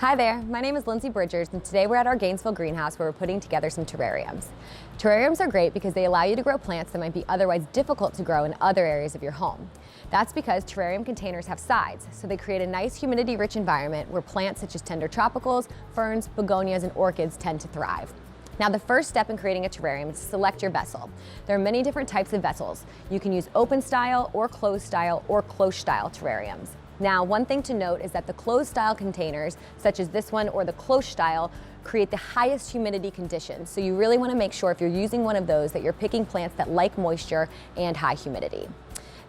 Hi there, my name is Lindsay Bridgers, and today we're at our Gainesville greenhouse where we're putting together some terrariums. Terrariums are great because they allow you to grow plants that might be otherwise difficult to grow in other areas of your home. That's because terrarium containers have sides, so they create a nice humidity-rich environment where plants such as tender tropicals, ferns, begonias, and orchids tend to thrive. Now, the first step in creating a terrarium is to select your vessel. There are many different types of vessels. You can use open style or closed style or close style terrariums. Now, one thing to note is that the closed style containers, such as this one or the close style, create the highest humidity conditions. So you really want to make sure if you're using one of those that you're picking plants that like moisture and high humidity.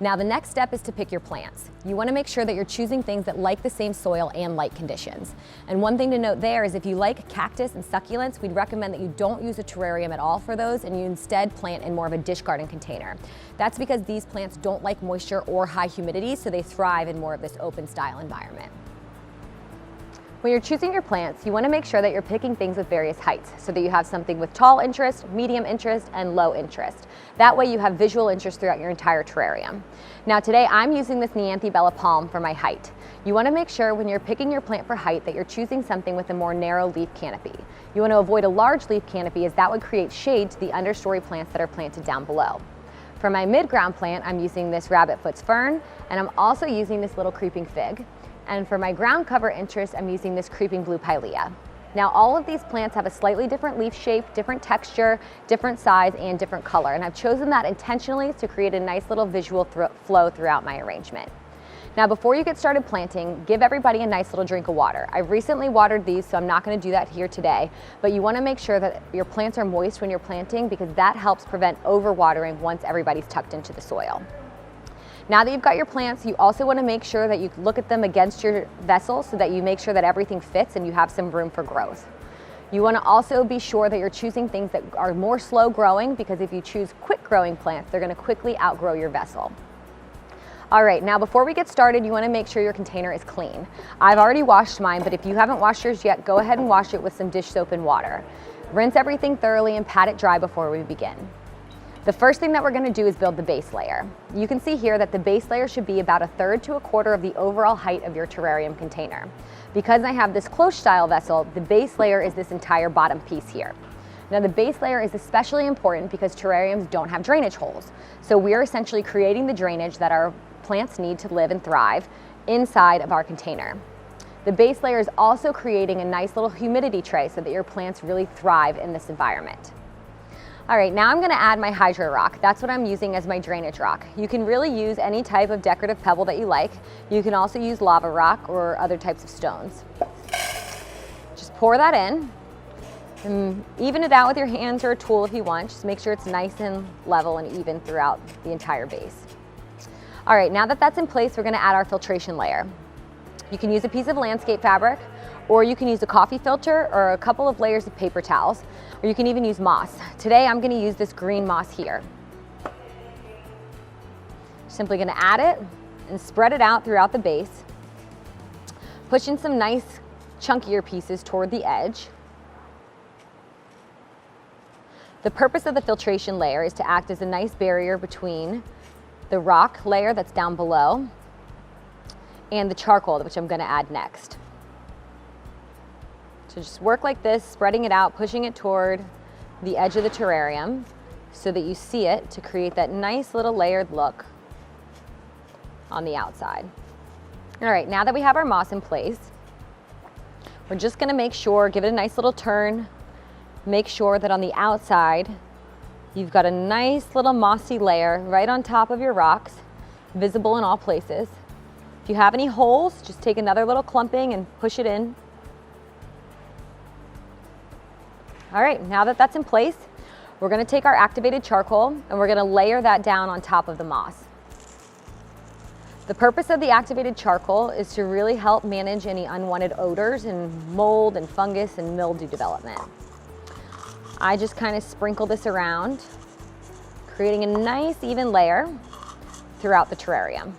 Now, the next step is to pick your plants. You want to make sure that you're choosing things that like the same soil and light conditions. And one thing to note there is if you like cactus and succulents, we'd recommend that you don't use a terrarium at all for those and you instead plant in more of a dish garden container. That's because these plants don't like moisture or high humidity, so they thrive in more of this open style environment. When you're choosing your plants, you want to make sure that you're picking things with various heights so that you have something with tall interest, medium interest, and low interest. That way you have visual interest throughout your entire terrarium. Now today I'm using this Bella palm for my height. You want to make sure when you're picking your plant for height that you're choosing something with a more narrow leaf canopy. You want to avoid a large leaf canopy as that would create shade to the understory plants that are planted down below. For my mid-ground plant, I'm using this rabbitfoot's fern, and I'm also using this little creeping fig. And for my ground cover interest, I'm using this creeping blue pilea. Now, all of these plants have a slightly different leaf shape, different texture, different size, and different color. And I've chosen that intentionally to create a nice little visual flow throughout my arrangement. Now, before you get started planting, give everybody a nice little drink of water. I've recently watered these, so I'm not going to do that here today, but you want to make sure that your plants are moist when you're planting because that helps prevent overwatering once everybody's tucked into the soil. Now that you've got your plants, you also want to make sure that you look at them against your vessel so that you make sure that everything fits and you have some room for growth. You want to also be sure that you're choosing things that are more slow growing because if you choose quick growing plants, they're going to quickly outgrow your vessel. All right, now before we get started, you want to make sure your container is clean. I've already washed mine, but if you haven't washed yours yet, go ahead and wash it with some dish soap and water. Rinse everything thoroughly and pat it dry before we begin. The first thing that we're going to do is build the base layer. You can see here that the base layer should be about 1/3 to 1/4 of the overall height of your terrarium container. Because I have this close style vessel, the base layer is this entire bottom piece here. Now the base layer is especially important because terrariums don't have drainage holes. So we're essentially creating the drainage that our plants need to live and thrive inside of our container. The base layer is also creating a nice little humidity tray so that your plants really thrive in this environment. All right, now I'm going to add my hydro rock. That's what I'm using as my drainage rock. You can really use any type of decorative pebble that you like. You can also use lava rock or other types of stones. Just pour that in and even it out with your hands or a tool if you want. Just make sure it's nice and level and even throughout the entire base. All right, now that that's in place, we're going to add our filtration layer. You can use a piece of landscape fabric, or you can use a coffee filter or a couple of layers of paper towels, or you can even use moss. Today I'm going to use this green moss here. Simply going to add it and spread it out throughout the base, pushing some nice chunkier pieces toward the edge. The purpose of the filtration layer is to act as a nice barrier between the rock layer that's down below and the charcoal, which I'm going to add next. So just work like this, spreading it out, pushing it toward the edge of the terrarium so that you see it to create that nice little layered look on the outside. All right, now that we have our moss in place, we're just going to make sure, give it a nice little turn, make sure that on the outside you've got a nice little mossy layer right on top of your rocks, visible in all places. If you have any holes, just take another little clumping and push it in. All right, now that that's in place, we're going to take our activated charcoal and we're going to layer that down on top of the moss. The purpose of the activated charcoal is to really help manage any unwanted odors and mold and fungus and mildew development. I just kind of sprinkle this around, creating a nice even layer throughout the terrarium.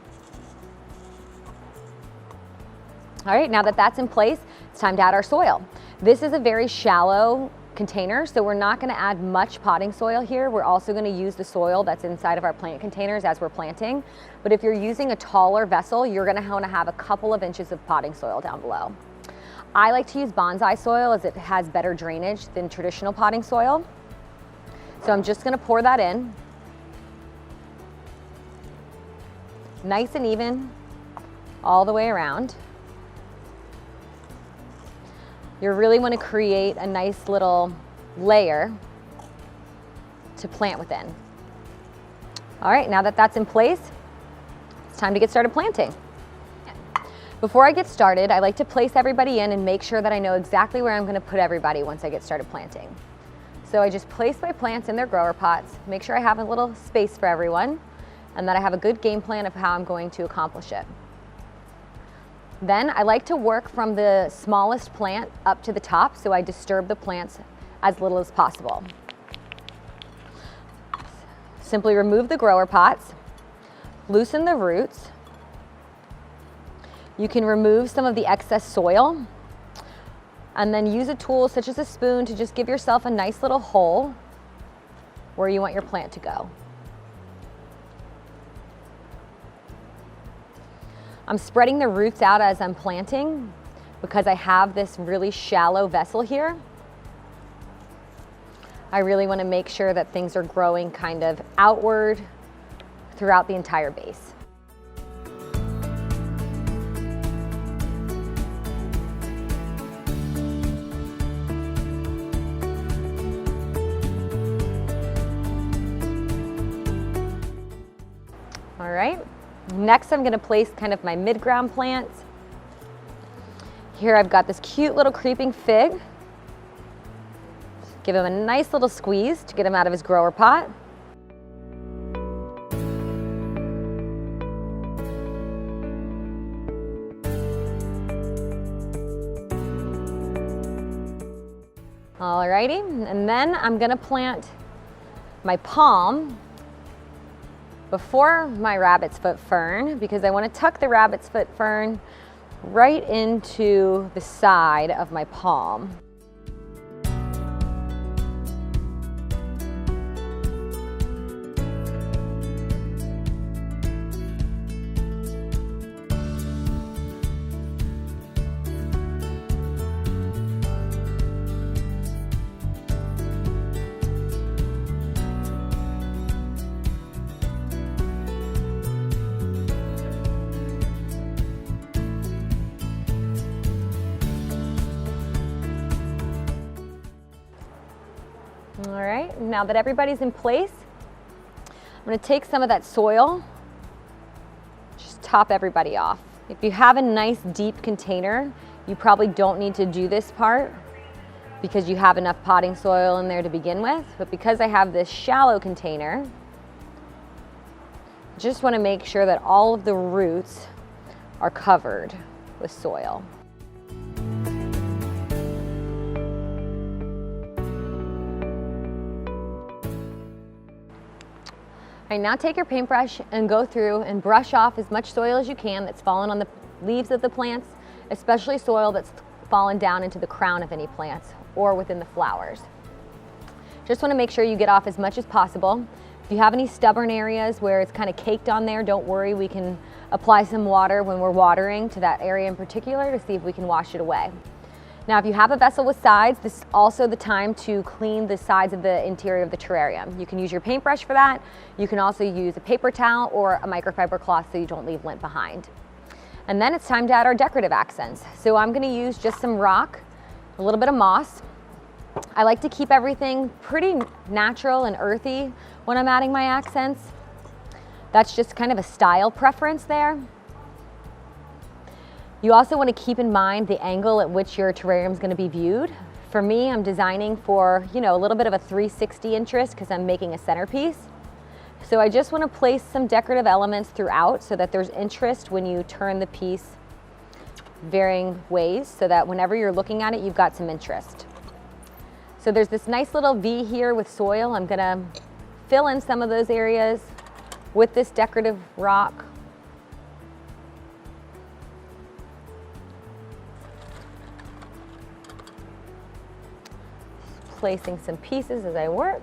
All right, now that that's in place, it's time to add our soil. This is a very shallow container, so we're not going to add much potting soil here. We're also going to use the soil that's inside of our plant containers as we're planting. But if you're using a taller vessel, you're going to want to have a couple of inches of potting soil down below. I like to use bonsai soil as it has better drainage than traditional potting soil. So I'm just gonna pour that in. Nice and even all the way around. You really want to create a nice little layer to plant within. All right, now that that's in place, it's time to get started planting. Before I get started, I like to place everybody in and make sure that I know exactly where I'm going to put everybody once I get started planting. So I just place my plants in their grower pots, make sure I have a little space for everyone, and that I have a good game plan of how I'm going to accomplish it. Then I like to work from the smallest plant up to the top, so I disturb the plants as little as possible. Simply remove the grower pots, loosen the roots. You can remove some of the excess soil, and then use a tool such as a spoon to just give yourself a nice little hole where you want your plant to go. I'm spreading the roots out as I'm planting because I have this really shallow vessel here. I really want to make sure that things are growing kind of outward throughout the entire base. All right. Next, I'm going to place kind of my mid-ground plants. Here I've got this cute little creeping fig. Give him a nice little squeeze to get him out of his grower pot. Alrighty, and then I'm going to plant my palm before my rabbit's foot fern, because I want to tuck the rabbit's foot fern right into the side of my palm. All right, now that everybody's in place, I'm going to take some of that soil, just top everybody off. If you have a nice deep container, you probably don't need to do this part because you have enough potting soil in there to begin with. But because I have this shallow container, just want to make sure that all of the roots are covered with soil. All right, now take your paintbrush and go through and brush off as much soil as you can that's fallen on the leaves of the plants, especially soil that's fallen down into the crown of any plants or within the flowers. Just want to make sure you get off as much as possible. If you have any stubborn areas where it's kind of caked on there, don't worry, we can apply some water when we're watering to that area in particular to see if we can wash it away. Now, if you have a vessel with sides, this is also the time to clean the sides of the interior of the terrarium. You can use your paintbrush for that. You can also use a paper towel or a microfiber cloth so you don't leave lint behind. And then it's time to add our decorative accents. So I'm going to use just some rock, a little bit of moss. I like to keep everything pretty natural and earthy when I'm adding my accents. That's just kind of a style preference there. You also want to keep in mind the angle at which your terrarium is going to be viewed. For me, I'm designing for, a little bit of a 360 interest because I'm making a centerpiece. So I just want to place some decorative elements throughout so that there's interest when you turn the piece varying ways so that whenever you're looking at it, you've got some interest. So there's this nice little V here with soil. I'm going to fill in some of those areas with this decorative rock. Placing some pieces as I work.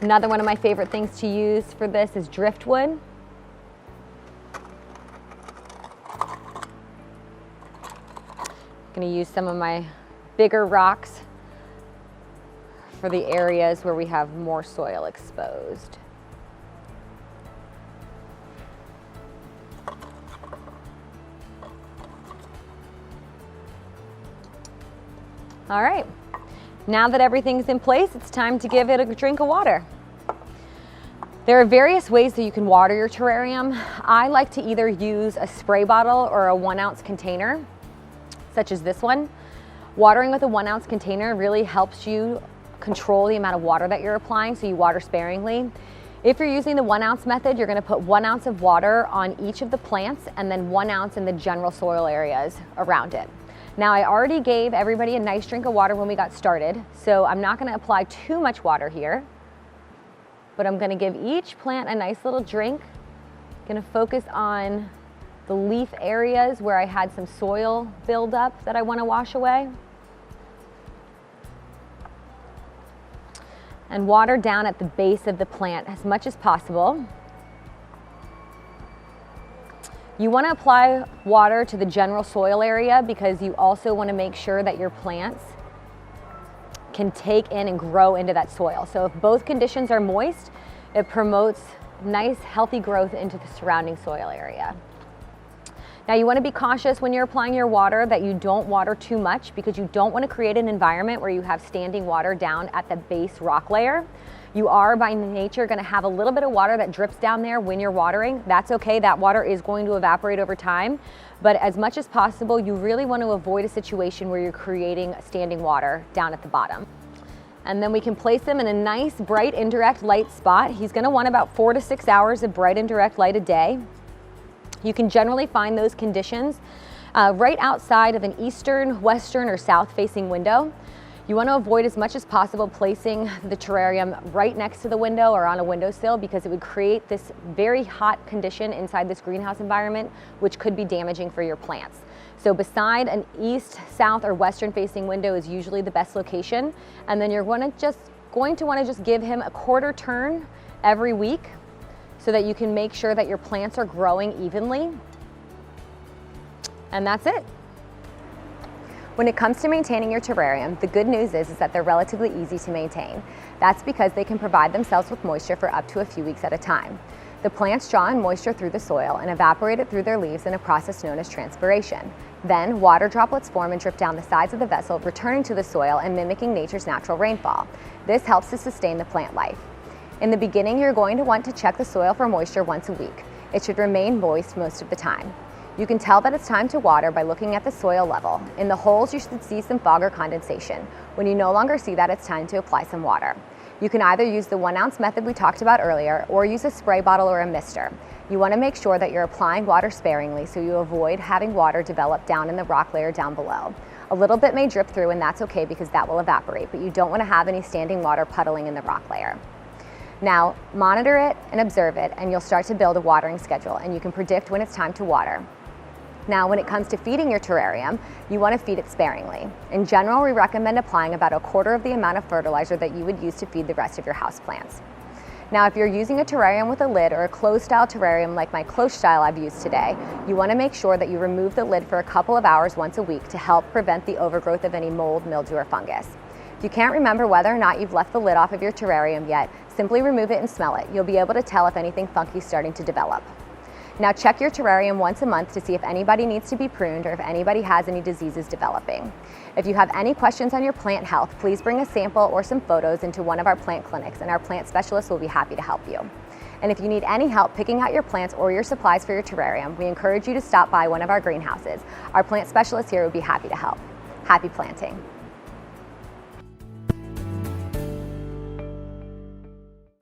Another one of my favorite things to use for this is driftwood. I'm going to use some of my bigger rocks for the areas where we have more soil exposed. All right, now that everything's in place, it's time to give it a drink of water. There are various ways that you can water your terrarium. I like to either use a spray bottle or a 1 ounce container, such as this one. Watering with a 1 ounce container really helps you control the amount of water that you're applying, so you water sparingly. If you're using the 1 ounce method, you're gonna put 1 ounce of water on each of the plants and then 1 ounce in the general soil areas around it. Now, I already gave everybody a nice drink of water when we got started, so I'm not gonna apply too much water here, but I'm gonna give each plant a nice little drink. Gonna focus on the leaf areas where I had some soil buildup that I wanna wash away. And water down at the base of the plant as much as possible. You want to apply water to the general soil area because you also want to make sure that your plants can take in and grow into that soil. So if both conditions are moist, it promotes nice, healthy growth into the surrounding soil area. Now, you want to be cautious when you're applying your water that you don't water too much because you don't want to create an environment where you have standing water down at the base rock layer. You are by nature going to have a little bit of water that drips down there when you're watering. That's okay, that water is going to evaporate over time, but as much as possible, you really want to avoid a situation where you're creating standing water down at the bottom. And then we can place him in a nice bright indirect light spot. He's going to want about 4 to 6 hours of bright indirect light a day. You can generally find those conditions right outside of an eastern, western, or south facing window. You want to avoid as much as possible placing the terrarium right next to the window or on a windowsill because it would create this very hot condition inside this greenhouse environment, which could be damaging for your plants. So beside an east, south, or western facing window is usually the best location. And then you're going to want to just give him a quarter turn every week so that you can make sure that your plants are growing evenly. And that's it. When it comes to maintaining your terrarium, the good news is that they're relatively easy to maintain. That's because they can provide themselves with moisture for up to a few weeks at a time. The plants draw in moisture through the soil and evaporate it through their leaves in a process known as transpiration. Then, water droplets form and drip down the sides of the vessel, returning to the soil and mimicking nature's natural rainfall. This helps to sustain the plant life. In the beginning, you're going to want to check the soil for moisture once a week. It should remain moist most of the time. You can tell that it's time to water by looking at the soil level. In the holes, you should see some fog or condensation. When you no longer see that, it's time to apply some water. You can either use the 1 ounce method we talked about earlier or use a spray bottle or a mister. You want to make sure that you're applying water sparingly so you avoid having water develop down in the rock layer down below. A little bit may drip through and that's okay because that will evaporate, but you don't want to have any standing water puddling in the rock layer. Now, monitor it and observe it and you'll start to build a watering schedule and you can predict when it's time to water. Now, when it comes to feeding your terrarium, you want to feed it sparingly. In general, we recommend applying about a quarter of the amount of fertilizer that you would use to feed the rest of your houseplants. Now, if you're using a terrarium with a lid or a closed style terrarium like my closed style I've used today, you want to make sure that you remove the lid for a couple of hours once a week to help prevent the overgrowth of any mold, mildew, or fungus. If you can't remember whether or not you've left the lid off of your terrarium yet, simply remove it and smell it. You'll be able to tell if anything funky is starting to develop. Now, check your terrarium once a month to see if anybody needs to be pruned or if anybody has any diseases developing. If you have any questions on your plant health, please bring a sample or some photos into one of our plant clinics and our plant specialists will be happy to help you. And if you need any help picking out your plants or your supplies for your terrarium, we encourage you to stop by one of our greenhouses. Our plant specialists here would be happy to help. Happy planting.